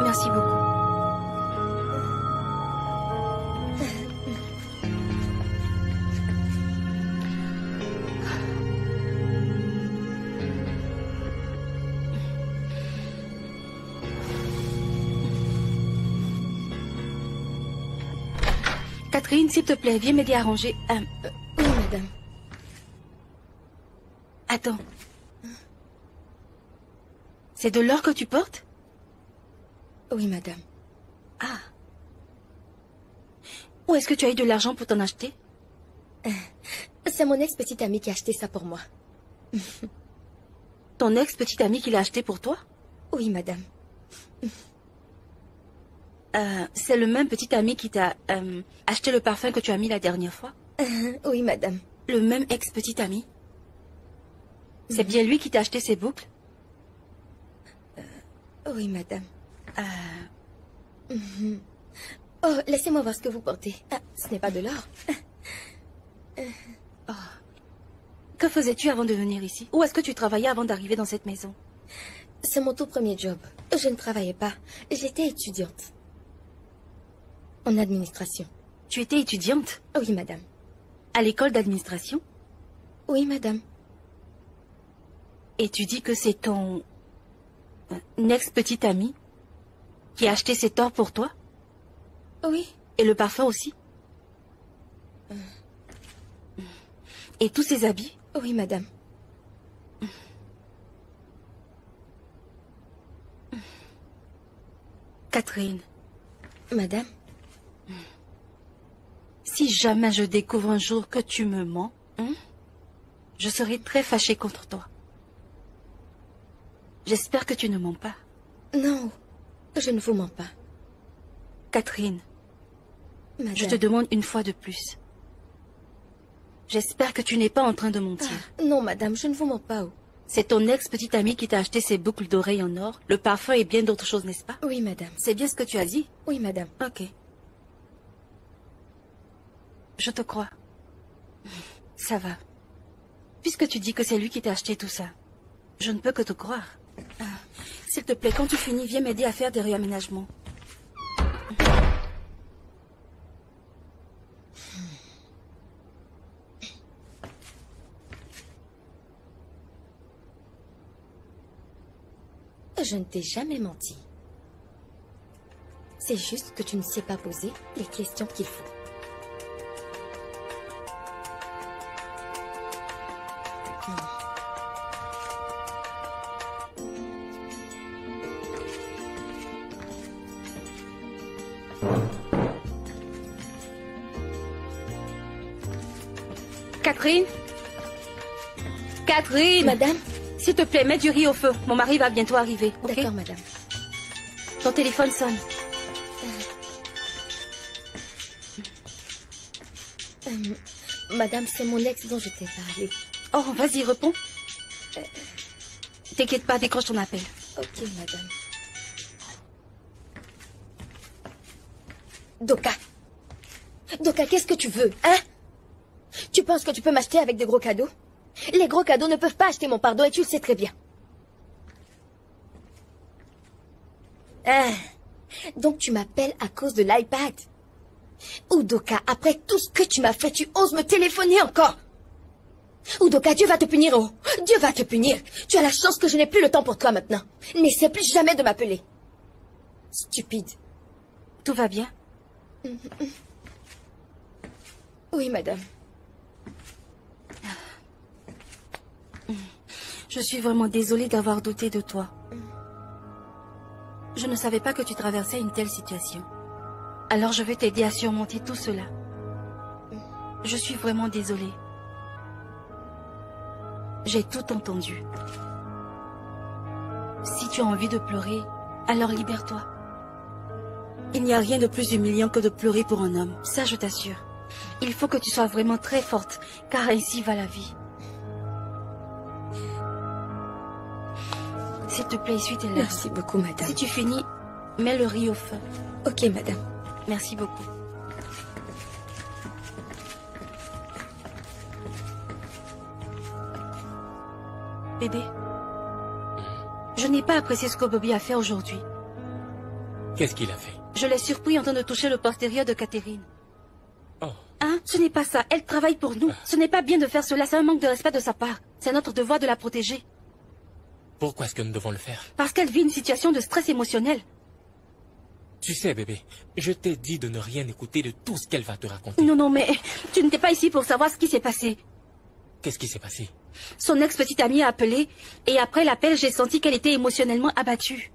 Merci beaucoup. Catherine, s'il te plaît, viens m'aider à ranger. Oui, madame. Attends. C'est de l'or que tu portes? Oui, madame. Ah. Où est-ce que tu as eu de l'argent pour t'en acheter? C'est mon ex-petite amie qui a acheté ça pour moi. Ton ex-petite amie qui l'a acheté pour toi? Oui, madame. C'est le même petit ami qui t'a acheté le parfum que tu as mis la dernière fois? Oui, madame. Le même ex-petit ami? C'est bien lui qui t'a acheté ces boucles? Oui, madame. Oh, laissez-moi voir ce que vous portez. Ah, ce n'est pas de l'or. Oh. Que faisais-tu avant de venir ici? Où est-ce que tu travaillais avant d'arriver dans cette maison? C'est mon tout premier job. Je ne travaillais pas. J'étais étudiante. En administration. Tu étais étudiante? Oui, madame. À l'école d'administration? Oui, madame. Et tu dis que c'est ton ex-petit ami qui a acheté cet or pour toi? Oui. Et le parfum aussi? Et tous ces habits? Oui, madame. Catherine. Madame? Si jamais je découvre un jour que tu me mens, je serai très fâchée contre toi. J'espère que tu ne mens pas. Non, je ne vous mens pas. Catherine, Madame. je te demande une fois de plus. J'espère que tu n'es pas en train de mentir. Non, madame, je ne vous mens pas. C'est ton ex-petite amie qui t'a acheté ces boucles d'oreilles en or, le parfum et bien d'autres choses, n'est-ce pas? Oui, madame. C'est bien ce que tu as dit? Oui, madame. Ok. Je te crois. Ça va. Puisque tu dis que c'est lui qui t'a acheté tout ça, je ne peux que te croire. S'il te plaît, quand tu finis, viens m'aider à faire des réaménagements. Je ne t'ai jamais menti. C'est juste que tu ne sais pas poser les questions qu'il faut. Catherine? Catherine! Madame? S'il te plaît, mets du riz au feu. Mon mari va bientôt arriver, ok? D'accord, madame. Ton téléphone sonne. Madame, c'est mon ex dont je t'ai parlé. Oh, vas-y, réponds. T'inquiète pas, décroche ton appel. Ok, madame. Doka. Doka, qu'est-ce que tu veux, hein? Tu penses que tu peux m'acheter avec des gros cadeaux? Les gros cadeaux ne peuvent pas acheter mon pardon et tu le sais très bien. Hein? Donc tu m'appelles à cause de l'iPad? Udoka, après tout ce que tu m'as fait, tu oses me téléphoner encore? Udoka, Dieu va te punir, oh! Dieu va te punir! Tu as la chance que je n'ai plus le temps pour toi maintenant. N'essaie plus jamais de m'appeler. Stupide. Tout va bien? Oui, madame. Je suis vraiment désolée d'avoir douté de toi. Je ne savais pas que tu traversais une telle situation. Alors je vais t'aider à surmonter tout cela. Je suis vraiment désolée. J'ai tout entendu. Si tu as envie de pleurer, alors libère-toi. Il n'y a rien de plus humiliant que de pleurer pour un homme. Ça, je t'assure. Il faut que tu sois vraiment très forte, car ainsi va la vie. S'il te plaît, essuie tes lèvres. Merci beaucoup, madame. Si tu finis, mets le riz au feu. Ok, madame. Merci beaucoup. Bébé, Je n'ai pas apprécié ce que Bobby a fait aujourd'hui. Qu'est-ce qu'il a fait? Je l'ai surpris en train de toucher le postérieur de Catherine. Oh. Hein? Ce n'est pas ça. Elle travaille pour nous. Ce n'est pas bien de faire cela. C'est un manque de respect de sa part. C'est notre devoir de la protéger. Pourquoi est-ce que nous devons le faire? Parce qu'elle vit une situation de stress émotionnel. Tu sais, bébé, je t'ai dit de ne rien écouter de tout ce qu'elle va te raconter. Non, mais tu n'étais pas ici pour savoir ce qui s'est passé. Qu'est-ce qui s'est passé? Son ex-petite amie a appelé, et après l'appel, j'ai senti qu'elle était émotionnellement abattue.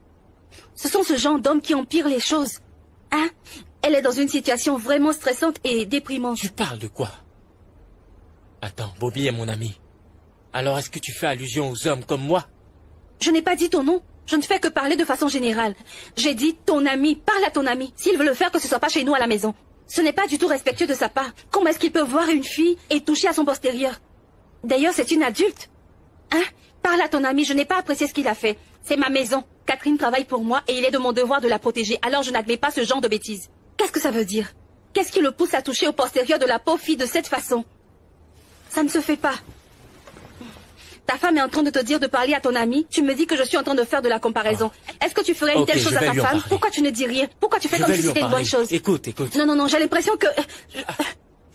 Ce sont ce genre d'hommes qui empirent les choses. Hein? Elle est dans une situation vraiment stressante et déprimante. Tu parles de quoi? Attends, Bobby est mon ami. Alors est-ce que tu fais allusion aux hommes comme moi? Je n'ai pas dit ton nom. Je ne fais que parler de façon générale. J'ai dit ton ami. Parle à ton ami. S'il veut le faire, que ce soit pas chez nous à la maison. Ce n'est pas du tout respectueux de sa part. Comment est-ce qu'il peut voir une fille et toucher à son postérieur? D'ailleurs, c'est une adulte. Hein? Parle à ton ami. Je n'ai pas apprécié ce qu'il a fait. C'est ma maison. Catherine travaille pour moi et il est de mon devoir de la protéger. Alors je n'admets pas ce genre de bêtises. Qu'est-ce que ça veut dire? Qu'est-ce qui le pousse à toucher au postérieur de la pauvre fille de cette façon? Ça ne se fait pas. Ta femme est en train de te dire de parler à ton ami. Tu me dis que je suis en train de faire de la comparaison. Est-ce que tu ferais une telle chose à ta femme? Pourquoi tu ne dis rien? Pourquoi tu fais comme si c'était une bonne chose? Écoute. Non, j'ai l'impression que...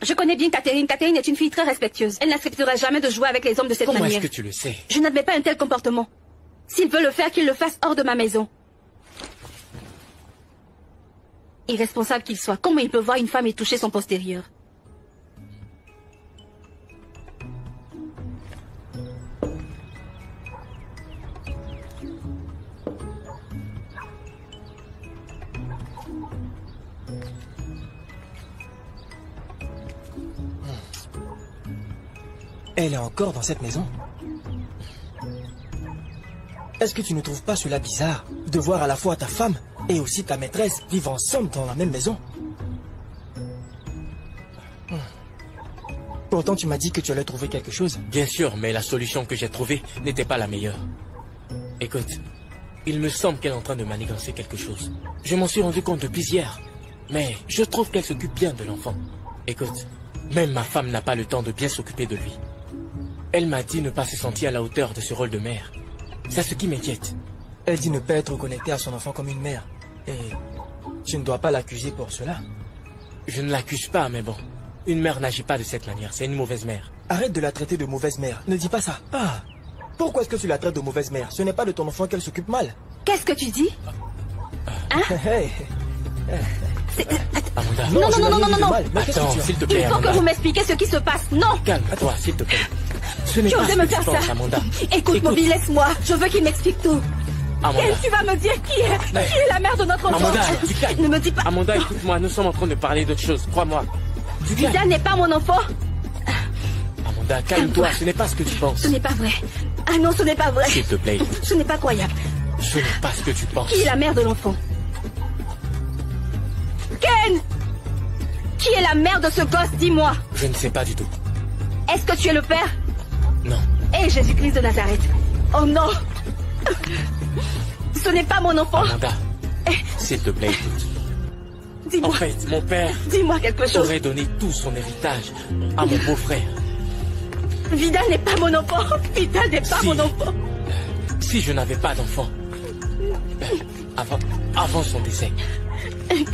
Je connais bien Catherine. Catherine est une fille très respectueuse. Elle n'accepterait jamais de jouer avec les hommes de cette manière. Comment est-ce que tu le sais? Je n'admets pas un tel comportement. S'il veut le faire, qu'il le fasse hors de ma maison. Irresponsable qu'il soit, comment il peut voir une femme et toucher son postérieur? Elle est encore dans cette maison? Est-ce que tu ne trouves pas cela bizarre de voir à la fois ta femme et aussi ta maîtresse vivre ensemble dans la même maison? Pourtant, tu m'as dit que tu allais trouver quelque chose. Bien sûr, mais la solution que j'ai trouvée n'était pas la meilleure. Écoute, il me semble qu'elle est en train de manigancer quelque chose. Je m'en suis rendu compte depuis hier. Mais je trouve qu'elle s'occupe bien de l'enfant. Écoute, même ma femme n'a pas le temps de bien s'occuper de lui. Elle m'a dit ne pas se sentir à la hauteur de ce rôle de mère. C'est ce qui m'inquiète. Elle dit ne pas être connectée à son enfant comme une mère. Et tu ne dois pas l'accuser pour cela. Je ne l'accuse pas, mais bon. Une mère n'agit pas de cette manière. C'est une mauvaise mère. Arrête de la traiter de mauvaise mère. Ne dis pas ça. Ah, pourquoi est-ce que tu la traites de mauvaise mère? Ce n'est pas de ton enfant qu'elle s'occupe mal. Qu'est-ce que tu dis? Hein? Amanda. Non. Attends, s'il te plaît, Il faut Amanda. que vous m'expliquiez ce qui se passe. Non! Calme-toi, s'il te plaît. Ce n'est Tu pas osais ce me que tu faire penses, ça. Amanda. Écoute, Bobby, laisse-moi. Je veux qu'il m'explique tout. Amanda. Tu vas me dire qui est la mère de notre enfant? Amanda, tu calmes. Ne me dis pas... Amanda, écoute-moi, nous sommes en train de parler d'autre chose, crois-moi. Tu calmes. Vida n'est pas mon enfant. Amanda, calme-toi, ce n'est pas ce que tu penses. Ce n'est pas vrai. Ah non, ce n'est pas vrai. S'il te plaît, écoute. Ce n'est pas croyable. Ce n'est pas ce que tu penses. Qui est la mère de l'enfant? Ken! Qui est la mère de ce gosse? Dis-moi. Je ne sais pas du tout. Est-ce que tu es le père? Non. Eh, Jésus-Christ de Nazareth. Oh non! Ce n'est pas mon enfant. Amanda, s'il te plaît, écoute. Dis-moi. En fait, mon père Dis-moi quelque chose. aurait donné tout son héritage à mon beau-frère. Vidal n'est pas mon enfant. Vidal n'est pas Si. mon enfant. Si je n'avais pas d'enfant, avant son décès,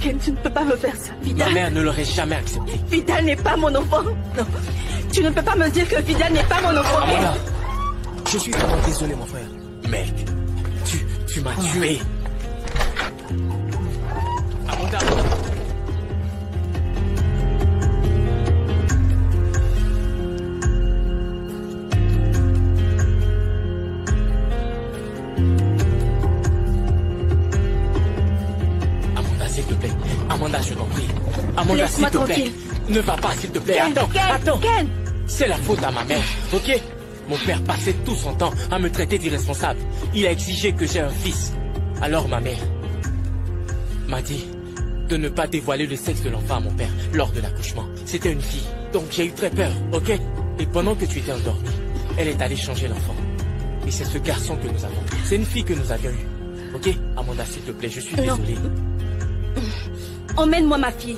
Ken, tu ne peux pas me faire ça. ma Vidal. mère ne l'aurait jamais accepté. Vidal n'est pas mon enfant. Non. Tu ne peux pas me dire que Vidal n'est pas mon enfant. Amanda, Je suis vraiment désolé, mon frère. mec, tu m'as tué. Amanda. Amanda, s'il te plaît. Amanda, je t'en prie. Amanda, s'il Laisse-moi te plaît. tranquille. Ne va pas, s'il te plaît. Ken, Attends, Ken, attends. Ken. C'est la faute à ma mère, ok? Mon père passait tout son temps à me traiter d'irresponsable. Il a exigé que j'ai un fils. Alors ma mère m'a dit de ne pas dévoiler le sexe de l'enfant à mon père lors de l'accouchement. C'était une fille, donc j'ai eu très peur, ok? Et pendant que tu étais endormi, elle est allée changer l'enfant. Et c'est ce garçon que nous avons. C'est une fille que nous avions eue, ok? Amanda, s'il te plaît, je suis désolé. Emmène-moi ma fille.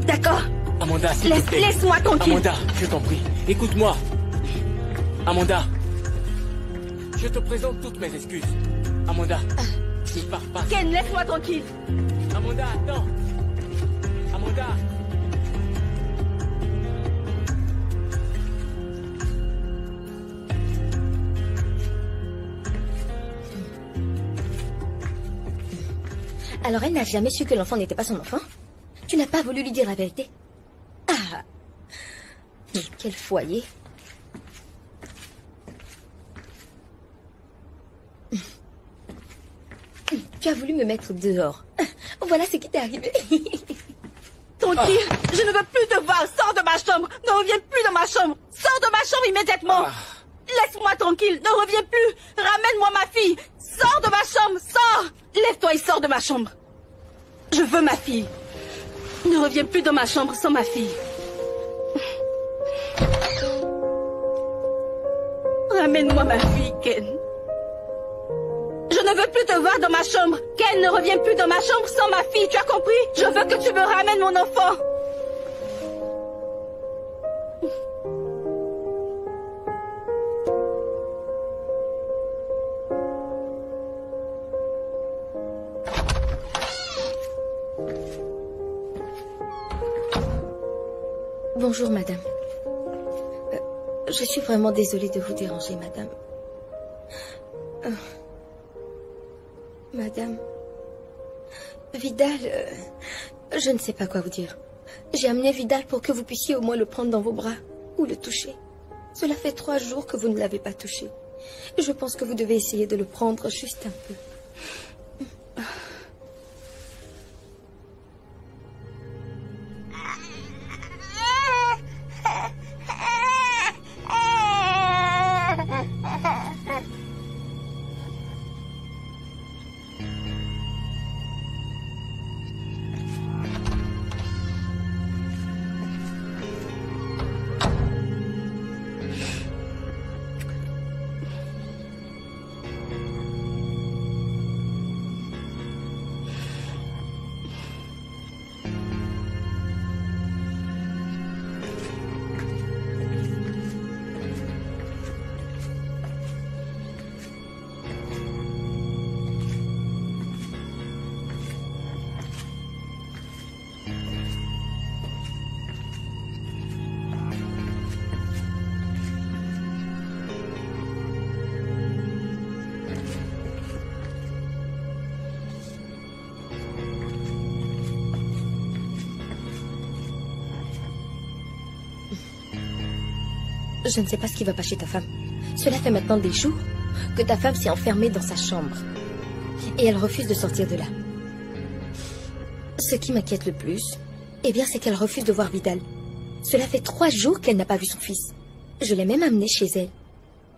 D'accord? Amanda, s'il te plaît. Laisse-moi tranquille. Amanda, je t'en prie, écoute-moi. Amanda, je te présente toutes mes excuses. Amanda, ne pars pas. Ken, laisse-moi tranquille. Amanda, attends. Amanda. Alors elle n'a jamais su que l'enfant n'était pas son enfant? Tu n'as pas voulu lui dire la vérité? Ah! Mais quel foyer! Tu as voulu me mettre dehors. Voilà ce qui t'est arrivé. Tranquille, je ne veux plus te voir. Sors de ma chambre. Ne reviens plus dans ma chambre. Sors de ma chambre immédiatement. Laisse-moi tranquille. Ne reviens plus. Ramène-moi ma fille. Sors de ma chambre. Sors. Lève-toi et sors de ma chambre. Je veux ma fille. Ne reviens plus dans ma chambre sans ma fille. Ramène-moi ma fille, Ken. Je ne veux plus te voir dans ma chambre. Ken, ne reviens plus dans ma chambre sans ma fille. Tu as compris? Je veux que tu me ramènes mon enfant. Bonjour, madame. Je suis vraiment désolée de vous déranger, madame. Madame, Vidal, je ne sais pas quoi vous dire. J'ai amené Vidal pour que vous puissiez au moins le prendre dans vos bras ou le toucher. Cela fait 3 jours que vous ne l'avez pas touché. Je pense que vous devez essayer de le prendre juste un peu. Je ne sais pas ce qui va pas chez ta femme. Cela fait maintenant des jours que ta femme s'est enfermée dans sa chambre. Et elle refuse de sortir de là. Ce qui m'inquiète le plus, eh bien, c'est qu'elle refuse de voir Vidal. Cela fait 3 jours qu'elle n'a pas vu son fils. Je l'ai même amené chez elle.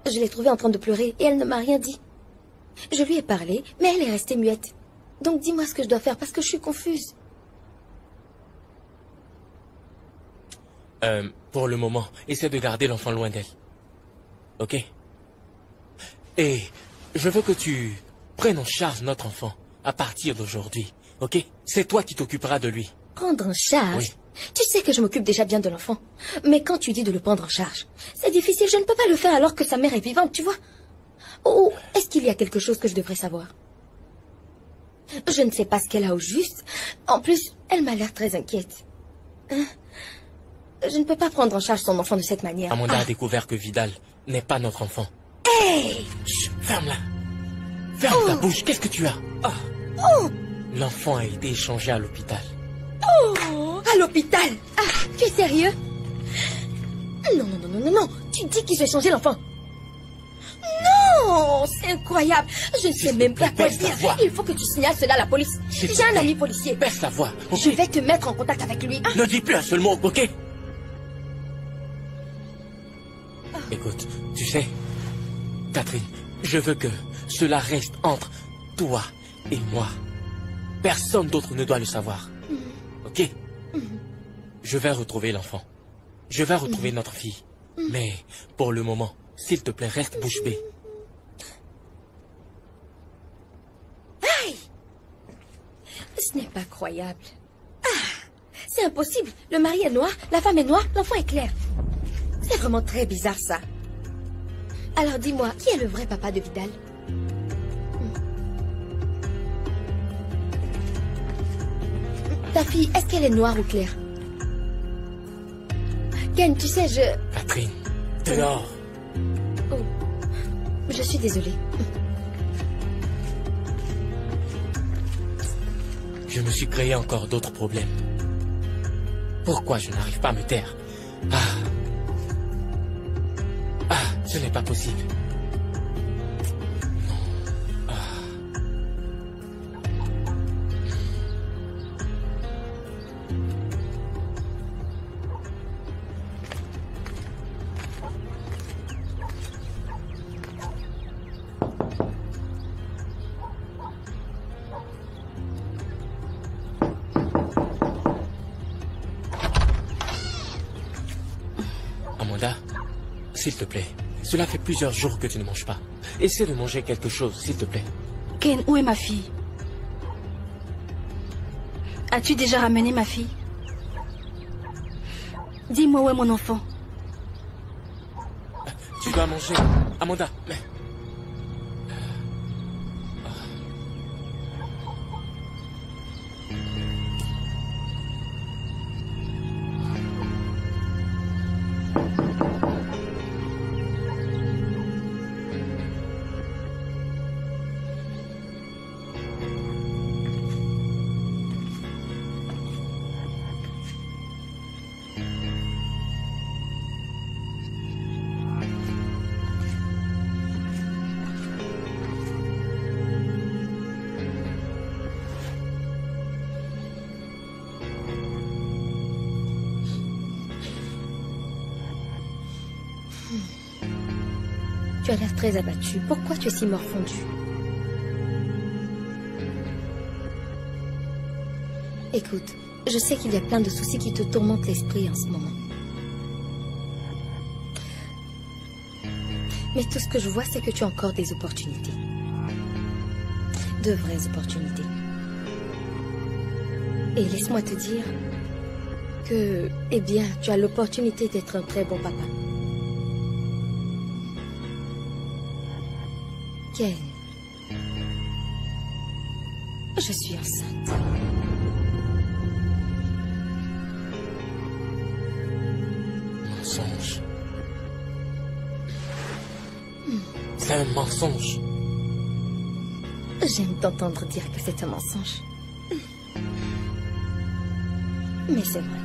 Je l'ai trouvée en train de pleurer et elle ne m'a rien dit. Je lui ai parlé, mais elle est restée muette. Donc dis-moi ce que je dois faire parce que je suis confuse. Pour le moment, essaie de garder l'enfant loin d'elle. Ok? Et je veux que tu prennes en charge notre enfant à partir d'aujourd'hui. Ok? C'est toi qui t'occuperas de lui. Prendre en charge? Oui. Tu sais que je m'occupe déjà bien de l'enfant. Mais quand tu dis de le prendre en charge, c'est difficile. Je ne peux pas le faire alors que sa mère est vivante, tu vois? Ou est-ce qu'il y a quelque chose que je devrais savoir? Je ne sais pas ce qu'elle a au juste. En plus, elle m'a l'air très inquiète. Je ne peux pas prendre en charge son enfant de cette manière. Amanda a découvert que Vidal n'est pas notre enfant. Hey! Chut, ferme-la. Ferme ta bouche. Qu'est-ce que tu as? L'enfant a été échangé à l'hôpital. À l'hôpital? Tu es sérieux? Non. Tu dis qu'ils ont échangé l'enfant. Non! C'est incroyable. Je ne sais même pas quoi dire. Il faut que tu signales cela à la police. J'ai un ami policier. Baisse la voix. Okay? Je vais te mettre en contact avec lui. Ne dis plus un seul mot, ok? Écoute, tu sais, Catherine, je veux que cela reste entre toi et moi. Personne d'autre ne doit le savoir. Ok? Je vais retrouver l'enfant. Je vais retrouver notre fille. Mais pour le moment, s'il te plaît, reste bouche bée. Aïe! Ce n'est pas croyable. C'est impossible. Le mari est noir, la femme est noire, l'enfant est clair. C'est vraiment très bizarre, ça. Alors dis-moi, qui est le vrai papa de Vidal? Ta fille, est-ce qu'elle est noire ou claire? Ken, tu sais, Catherine, dehors. Oh, je suis désolée. Je me suis créé encore d'autres problèmes. Pourquoi je n'arrive pas à me taire? Ce n'est pas possible. Amanda, s'il te plaît. Cela fait plusieurs jours que tu ne manges pas. Essaie de manger quelque chose, s'il te plaît. Ken, où est ma fille? As-tu déjà ramené ma fille? Dis-moi où est mon enfant? Tu dois manger. Amanda, mais... Tu as l'air très abattu. Pourquoi tu es si morfondu? Écoute, je sais qu'il y a plein de soucis qui te tourmentent l'esprit en ce moment. Mais tout ce que je vois, c'est que tu as encore des opportunités. De vraies opportunités. Et laisse-moi te dire que, eh bien, tu as l'opportunité d'être un très bon papa. Ken, je suis enceinte. Mensonge. C'est un mensonge. J'aime t'entendre dire que c'est un mensonge. Mais c'est vrai.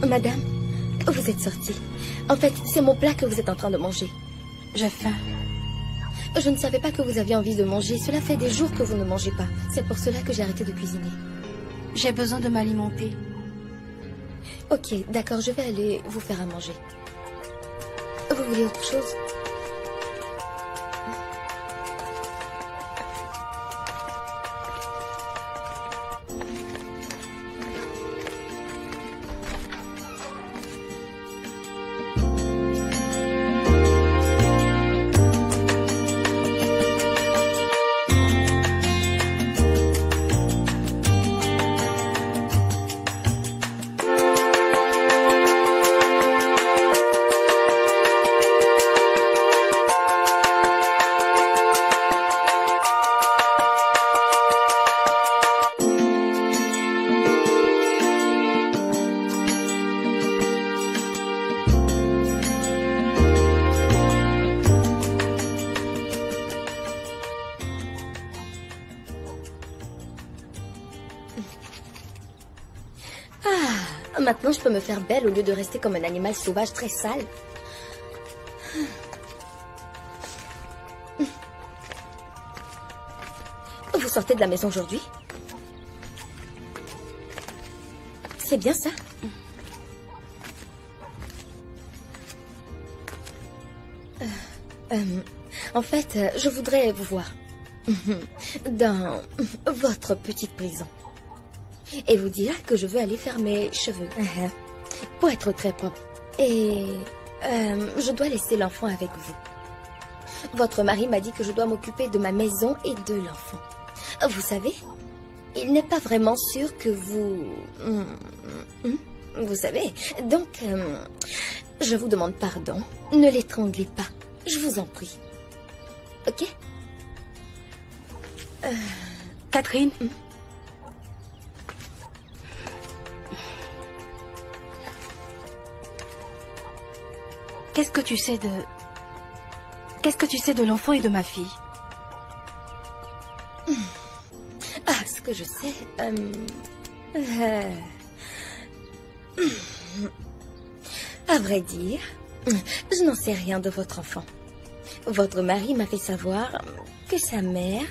Madame, vous êtes sortie. En fait, c'est mon plat que vous êtes en train de manger. J'ai faim. Je ne savais pas que vous aviez envie de manger. Cela fait des jours que vous ne mangez pas. C'est pour cela que j'ai arrêté de cuisiner. J'ai besoin de m'alimenter. Ok, d'accord, je vais aller vous faire à manger. Vous voulez autre chose? Maintenant, je peux me faire belle au lieu de rester comme un animal sauvage très sale. Vous sortez de la maison aujourd'hui? C'est bien ça? En fait, je voudrais vous voir dans votre petite prison. Et vous dire que je veux aller faire mes cheveux pour être très propre. Et Je dois laisser l'enfant avec vous. Votre mari m'a dit que je dois m'occuper de ma maison et de l'enfant. Vous savez, il n'est pas vraiment sûr que vous... Vous savez, donc, je vous demande pardon. Ne l'étranglez pas, je vous en prie. Ok? Catherine? Qu'est-ce que tu sais de... Qu'est-ce que tu sais de l'enfant et de ma fille? Ah, ce que je sais... À vrai dire, je n'en sais rien de votre enfant. Votre mari m'a fait savoir que sa mère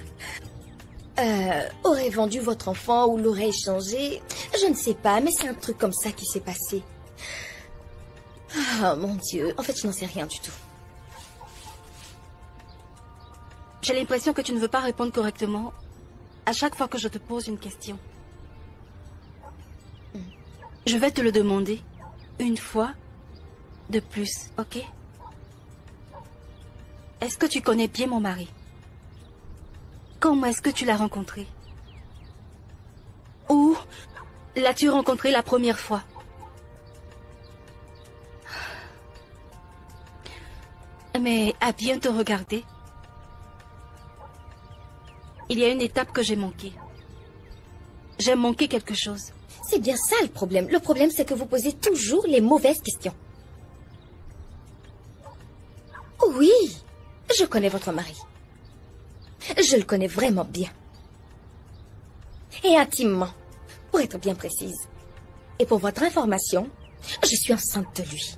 aurait vendu votre enfant ou l'aurait échangé. Je ne sais pas, mais c'est un truc comme ça qui s'est passé. Ah, mon Dieu. En fait, je n'en sais rien du tout. J'ai l'impression que tu ne veux pas répondre correctement à chaque fois que je te pose une question. Je vais te le demander une fois de plus, ok? Est-ce que tu connais bien mon mari? Comment est-ce que tu l'as rencontré? Où l'as-tu rencontré la première fois? Mais à bien te regarder, il y a une étape que j'ai manquée. J'ai manqué quelque chose. C'est bien ça le problème. Le problème, c'est que vous posez toujours les mauvaises questions. Oui, je connais votre mari. Je le connais vraiment bien. Et intimement, pour être bien précise. Et pour votre information, je suis enceinte de lui.